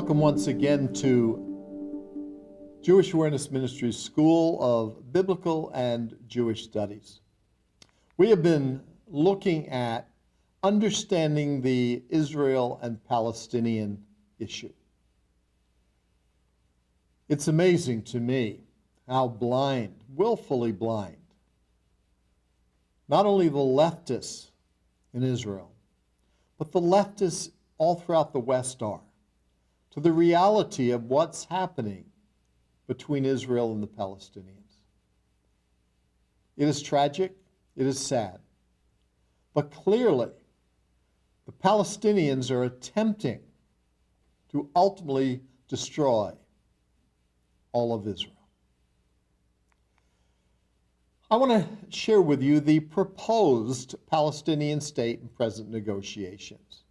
Welcome once again to Jewish Awareness Ministries School of Biblical and Jewish Studies. We have been looking at understanding the Israel and Palestinian issue. It's amazing to me how blind, willfully blind, not only the leftists in Israel, but the leftists all throughout the West are, to the reality of what's happening between Israel and the Palestinians. It is tragic, it is sad, but clearly the Palestinians are attempting to ultimately destroy all of Israel. I want to share with you the proposed Palestinian state in present negotiations.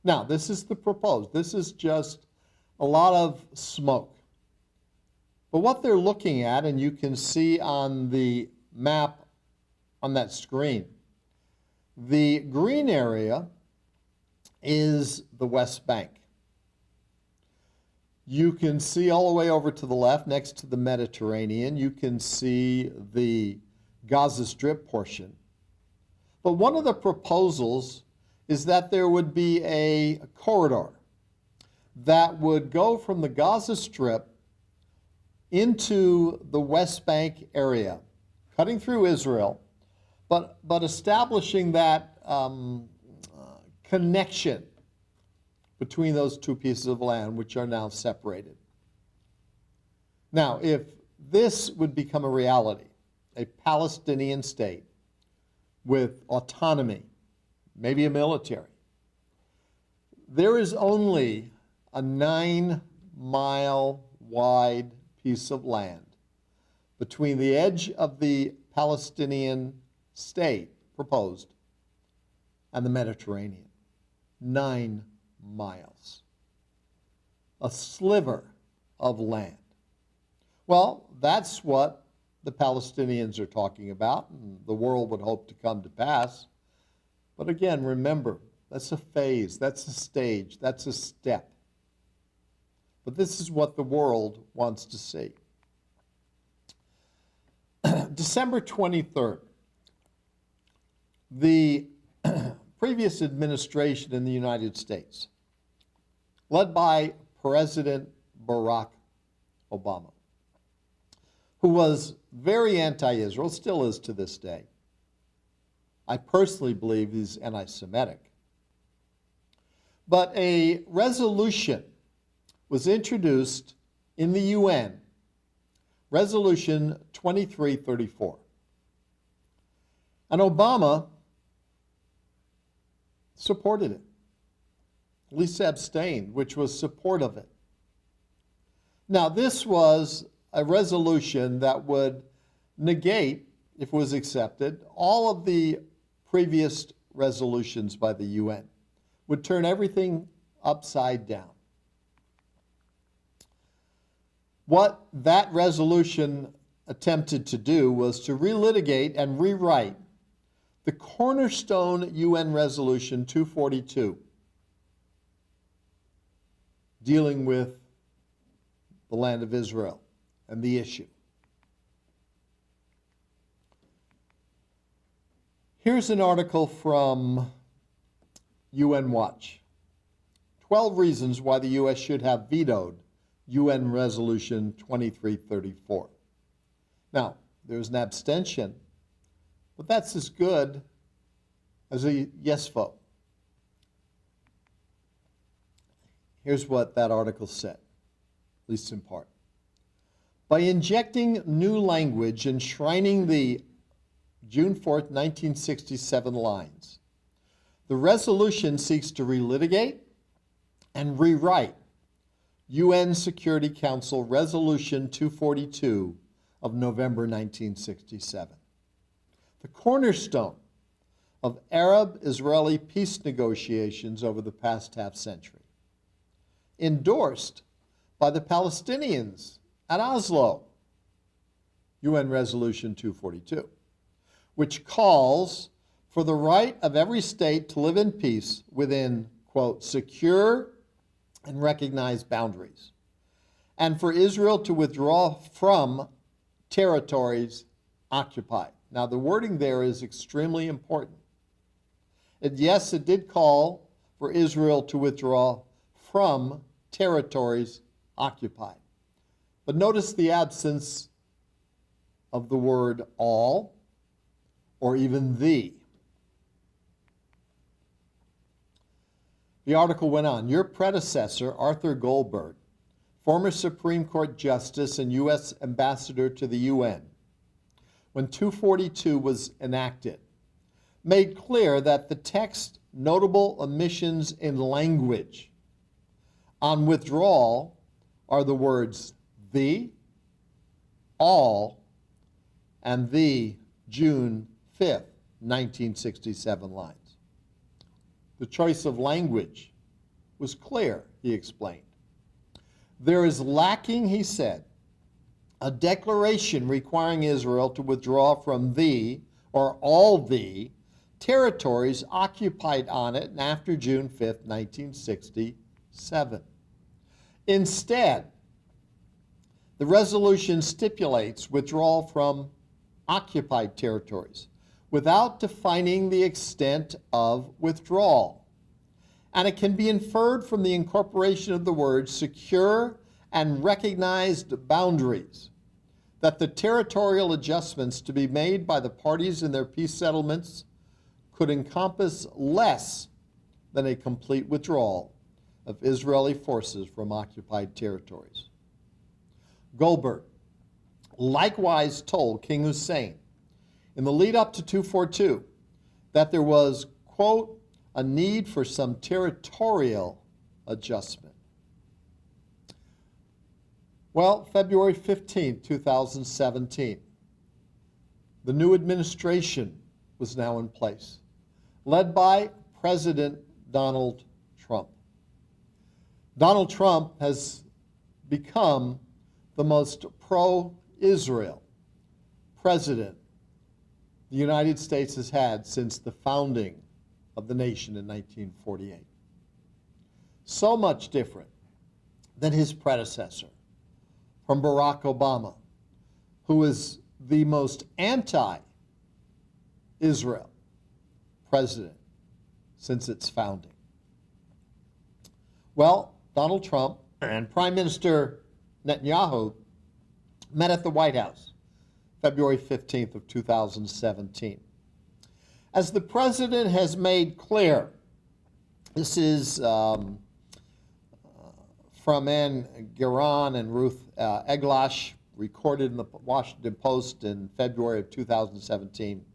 Now, this is the proposed. This is just a lot of smoke. But what they're looking at, and you can see on the map on that screen, the green area is the West Bank. You can see all the way over to the left, next to the Mediterranean, you can see the Gaza Strip portion. But one of the proposals is that there would be a corridor that would go from the Gaza Strip into the West Bank area, cutting through Israel, but establishing that connection between those two pieces of land, which are now separated. Now, if this would become a reality, a Palestinian state with autonomy, maybe a military, there is only a 9-mile wide piece of land between the edge of the Palestinian state proposed and the Mediterranean. 9 miles. A sliver of land. Well, that's what the Palestinians are talking about, and the world would hope to come to pass. But again, remember, that's a phase, that's a stage, that's a step. But this is what the world wants to see. December 23rd, the previous administration in the United States, led by President Barack Obama, who was very anti-Israel, still is to this day. I personally believe he's anti-Semitic. But a resolution was introduced in the UN, Resolution 2334. And Obama supported it, at least abstained, which was support of it. Now, this was a resolution that would negate, if it was accepted, all of the previous resolutions by the UN, would turn everything upside down. What that resolution attempted to do was to relitigate and rewrite the cornerstone UN Resolution 242, dealing with the land of Israel and the issue. Here's an article from UN Watch. 12 reasons why the U.S. should have vetoed UN Resolution 2334. Now, there's an abstention, but that's as good as a yes vote. Here's what that article said, at least in part. By injecting new language enshrining the June 4th, 1967 lines, the resolution seeks to relitigate and rewrite UN Security Council Resolution 242 of November 1967, the cornerstone of Arab-Israeli peace negotiations over the past half-century, endorsed by the Palestinians at Oslo, UN Resolution 242, which calls for the right of every state to live in peace within, quote, secure and recognize boundaries, and for Israel to withdraw from territories occupied. Now, the wording there is extremely important. Yes, it did call for Israel to withdraw from territories occupied. But notice the absence of the word all or even the. The article went on. Your predecessor, Arthur Goldberg, former Supreme Court Justice and U.S. Ambassador to the UN, when 242 was enacted, made clear that the text notable omissions in language on withdrawal are the words the, all, and the June 5th, 1967 lines. The choice of language was clear, he explained. There is lacking, he said, a declaration requiring Israel to withdraw from the, or all the, territories occupied on it after June 5th, 1967. Instead, the resolution stipulates withdrawal from occupied territories without defining the extent of withdrawal. And it can be inferred from the incorporation of the words secure and recognized boundaries that the territorial adjustments to be made by the parties in their peace settlements could encompass less than a complete withdrawal of Israeli forces from occupied territories. Goldberg likewise told King Hussein in the lead up to 242 that there was, quote, a need for some territorial adjustment. Well, February 15, 2017, the new administration was now in place, led by President Donald Trump. Donald Trump has become the most pro-Israel president the United States has had since the founding of the nation in 1948. So much different than his predecessor, from Barack Obama, who was the most anti-Israel president since its founding. Well, Donald Trump and Prime Minister Netanyahu met at the White House February 15th of 2017. As the president has made clear, this is from Ann Geron and Ruth Eglash, recorded in the Washington Post in February of 2017.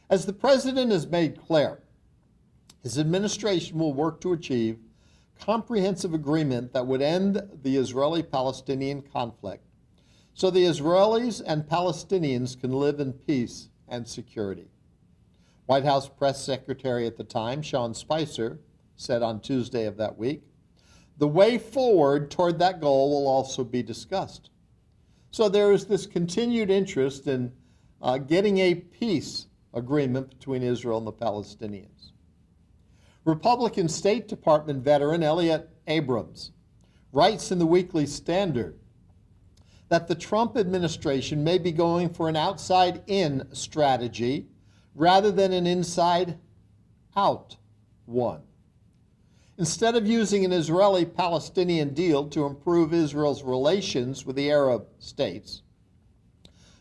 As the president has made clear, his administration will work to achieve comprehensive agreement that would end the Israeli-Palestinian conflict so the Israelis and Palestinians can live in peace and security. White House Press Secretary at the time, Sean Spicer, said on Tuesday of that week, the way forward toward that goal will also be discussed. So there is this continued interest in getting a peace agreement between Israel and the Palestinians. Republican State Department veteran Elliot Abrams writes in the Weekly Standard that the Trump administration may be going for an outside-in strategy rather than an inside-out one. Instead of using an Israeli-Palestinian deal to improve Israel's relations with the Arab states,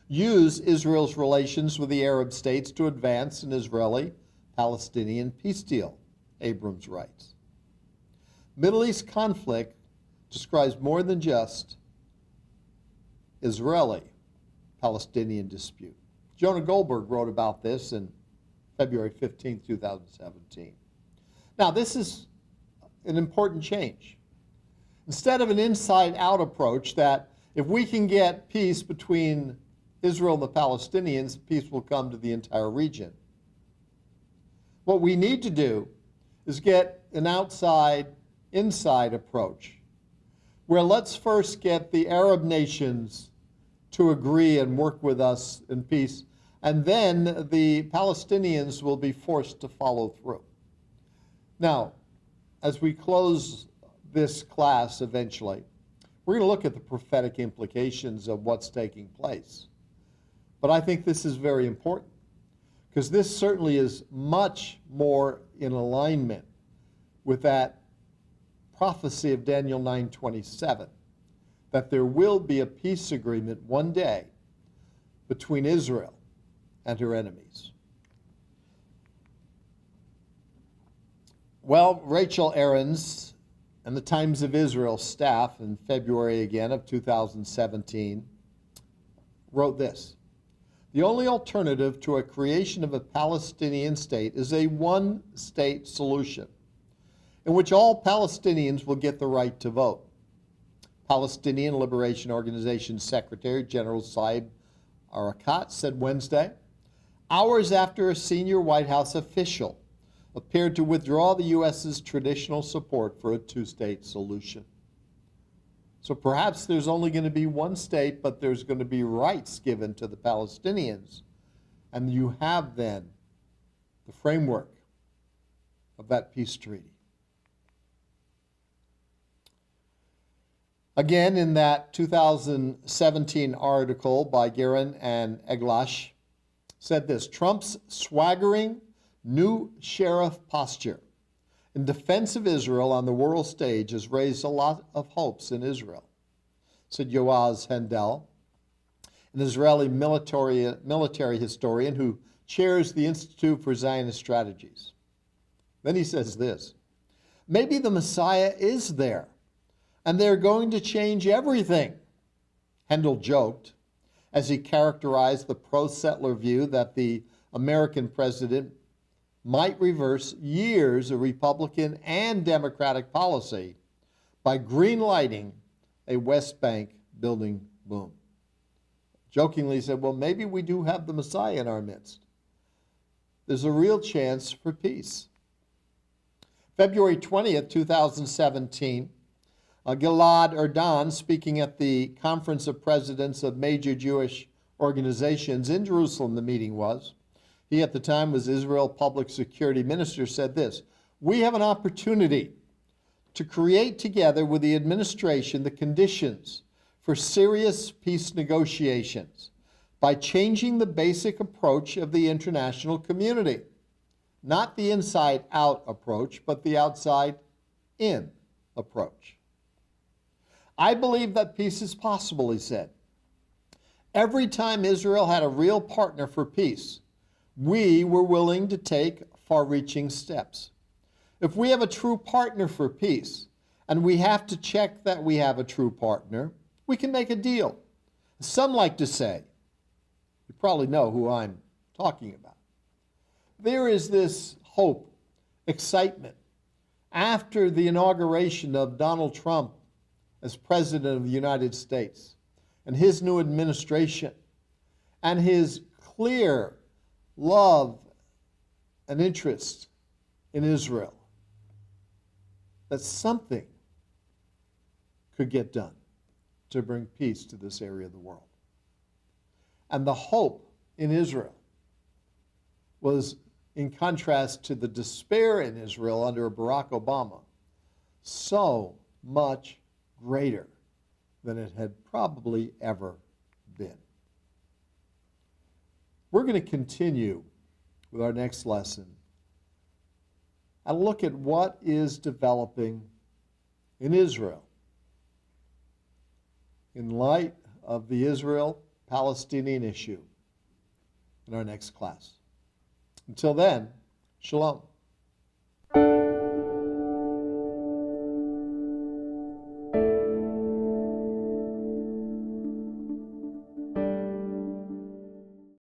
use Israel's relations with the Arab states to advance an Israeli-Palestinian peace deal, Abrams writes. Middle East conflict describes more than just Israeli-Palestinian dispute. Jonah Goldberg wrote about this in February 15, 2017. Now, this is an important change. Instead of an inside-out approach that if we can get peace between Israel and the Palestinians, peace will come to the entire region. What we need to do is get an outside-inside approach, where let's first get the Arab nations to agree and work with us in peace, and then the Palestinians will be forced to follow through. Now, as we close this class eventually, we're going to look at the prophetic implications of what's taking place. But I think this is very important, because this certainly is much more in alignment with that prophecy of Daniel 9:27, that there will be a peace agreement one day between Israel and her enemies. Well, Rachel Aarons and the Times of Israel staff in February again of 2017 wrote this: "The only alternative to a creation of a Palestinian state is a one-state solution in which all Palestinians will get the right to vote." Palestinian Liberation Organization Secretary General Saeb Erekat said Wednesday, hours after a senior White House official appeared to withdraw the U.S.'s traditional support for a two-state solution. So perhaps there's only going to be one state, but there's going to be rights given to the Palestinians. And you have then the framework of that peace treaty. Again, in that 2017 article by Guerin and Eglash, said this: Trump's swaggering new sheriff posture in defense of Israel on the world stage has raised a lot of hopes in Israel, said Yoaz Hendel, an Israeli military historian who chairs the Institute for Zionist Strategies. Then he says this: maybe the Messiah is there, and they're going to change everything. Hendel joked as he characterized the pro-settler view that the American president might reverse years of Republican and Democratic policy by green-lighting a West Bank building boom. Jokingly said, well, maybe we do have the Messiah in our midst. There's a real chance for peace. February 20th, 2017, Gilad Erdan, speaking at the Conference of Presidents of Major Jewish Organizations in Jerusalem, the meeting was, he at the time was Israel Public Security Minister, said this: we have an opportunity to create together with the administration the conditions for serious peace negotiations by changing the basic approach of the international community. Not the inside-out approach, but the outside-in approach. I believe that peace is possible, he said. Every time Israel had a real partner for peace, we were willing to take far-reaching steps. If we have a true partner for peace, and we have to check that we have a true partner, we can make a deal. Some like to say, you probably know who I'm talking about. There is this hope, excitement, after the inauguration of Donald Trump as President of the United States and his new administration and his clear love and interest in Israel, that something could get done to bring peace to this area of the world. And the hope in Israel was in contrast to the despair in Israel under Barack Obama, so much greater than it had probably ever been. We're going to continue with our next lesson and look at what is developing in Israel in light of the Israel-Palestinian issue in our next class. Until then, shalom.